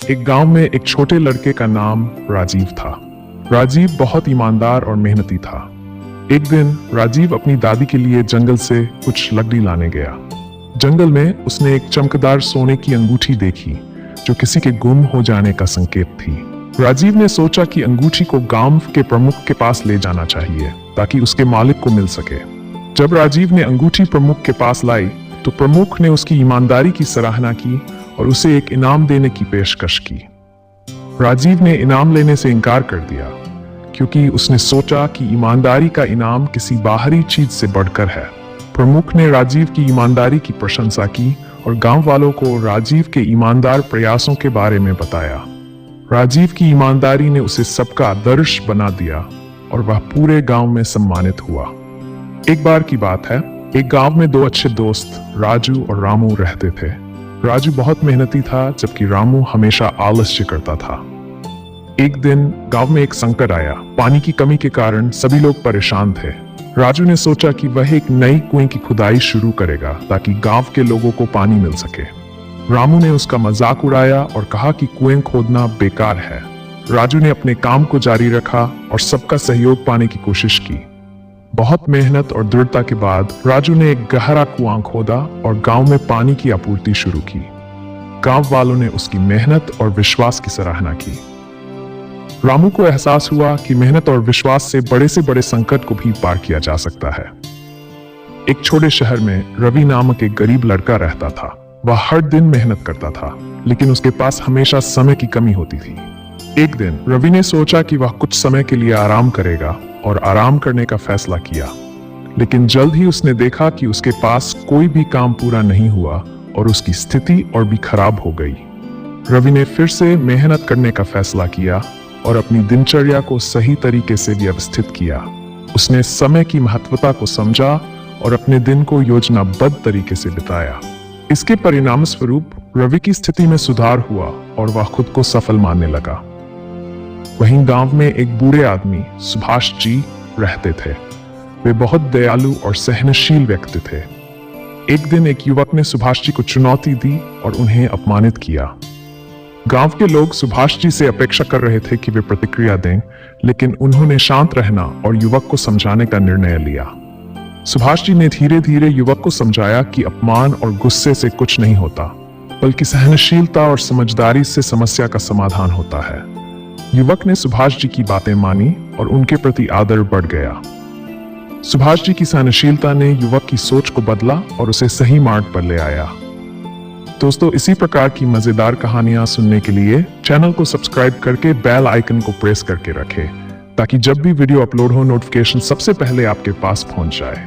एक गांव में एक छोटे लड़के का नाम राजीव था। राजीव बहुत ईमानदार और मेहनती था। एक दिन राजीव अपनी दादी के लिए जंगल से कुछ लकड़ी लाने गया। जंगल में उसने एक चमकदार सोने की अंगूठी देखी जो किसी के गुम हो जाने का संकेत थी। राजीव ने सोचा कि अंगूठी को गांव के प्रमुख के पास ले जाना चाहिए ताकि उसके मालिक को मिल सके। जब राजीव ने अंगूठी प्रमुख के पास लाई तो प्रमुख ने उसकी ईमानदारी की सराहना की और उसे एक इनाम देने की पेशकश की। राजीव ने इनाम लेने से इनकार कर दिया क्योंकि उसने सोचा कि ईमानदारी का इनाम किसी बाहरी चीज से बढ़कर है। प्रमुख ने राजीव की ईमानदारी की प्रशंसा की और गांव वालों को राजीव के ईमानदार प्रयासों के बारे में बताया। राजीव की ईमानदारी ने उसे सबका आदर्श बना दिया और वह पूरे गांव में सम्मानित हुआ। एक बार की बात है, एक गांव में दो अच्छे दोस्त राजू और रामू रहते थे। राजू बहुत मेहनती था जबकि रामू हमेशा आलस्य करता था। एक दिन गांव में एक संकट आया। पानी की कमी के कारण सभी लोग परेशान थे। राजू ने सोचा कि वह एक नई कुएं की खुदाई शुरू करेगा ताकि गांव के लोगों को पानी मिल सके। रामू ने उसका मजाक उड़ाया और कहा कि कुएं खोदना बेकार है। राजू ने अपने काम को जारी रखा और सबका सहयोग पाने की कोशिश की। बहुत मेहनत और दृढ़ता के बाद राजू ने एक गहरा कुआं खोदा और गांव में पानी की आपूर्ति शुरू की। गांव वालों ने उसकी मेहनत और विश्वास की सराहना की। रामू को एहसास हुआ कि मेहनत और विश्वास से बड़े संकट को भी पार किया जा सकता है। एक छोटे शहर में रवि नामक एक गरीब लड़का रहता था। वह हर दिन मेहनत करता था, लेकिन उसके पास हमेशा समय की कमी होती थी। एक दिन रवि ने सोचा कि वह कुछ समय के लिए आराम करेगा और आराम करने का फैसला किया, लेकिन जल्द ही उसने देखा कि उसके पास कोई भी काम पूरा नहीं हुआ और उसकी स्थिति और भी खराब हो गई। रवि ने फिर से मेहनत करने का फैसला किया और अपनी दिनचर्या को सही तरीके से व्यवस्थित किया। उसने समय की महत्वता को समझा और अपने दिन को योजनाबद्ध तरीके से बिताया। इसके परिणाम स्वरूप रवि की स्थिति में सुधार हुआ और वह खुद को सफल मानने लगा। वहीं गांव में एक बूढ़े आदमी सुभाष जी रहते थे। वे बहुत दयालु और सहनशील व्यक्ति थे। एक दिन एक युवक ने सुभाष जी को चुनौती दी और उन्हें अपमानित किया। गांव के लोग सुभाष जी से अपेक्षा कर रहे थे कि वे प्रतिक्रिया दें, लेकिन उन्होंने शांत रहना और युवक को समझाने का निर्णय लिया। सुभाष जी ने धीरे धीरे युवक को समझाया कि अपमान और गुस्से से कुछ नहीं होता, बल्कि सहनशीलता और समझदारी से समस्या का समाधान होता है। युवक ने सुभाष जी की बातें मानी और उनके प्रति आदर बढ़ गया। सुभाष जी की सहनशीलता ने युवक की सोच को बदला और उसे सही मार्ग पर ले आया। दोस्तों, इसी प्रकार की मजेदार कहानियां सुनने के लिए चैनल को सब्सक्राइब करके बेल आइकन को प्रेस करके रखें ताकि जब भी वीडियो अपलोड हो नोटिफिकेशन सबसे पहले आपके पास पहुंच जाए।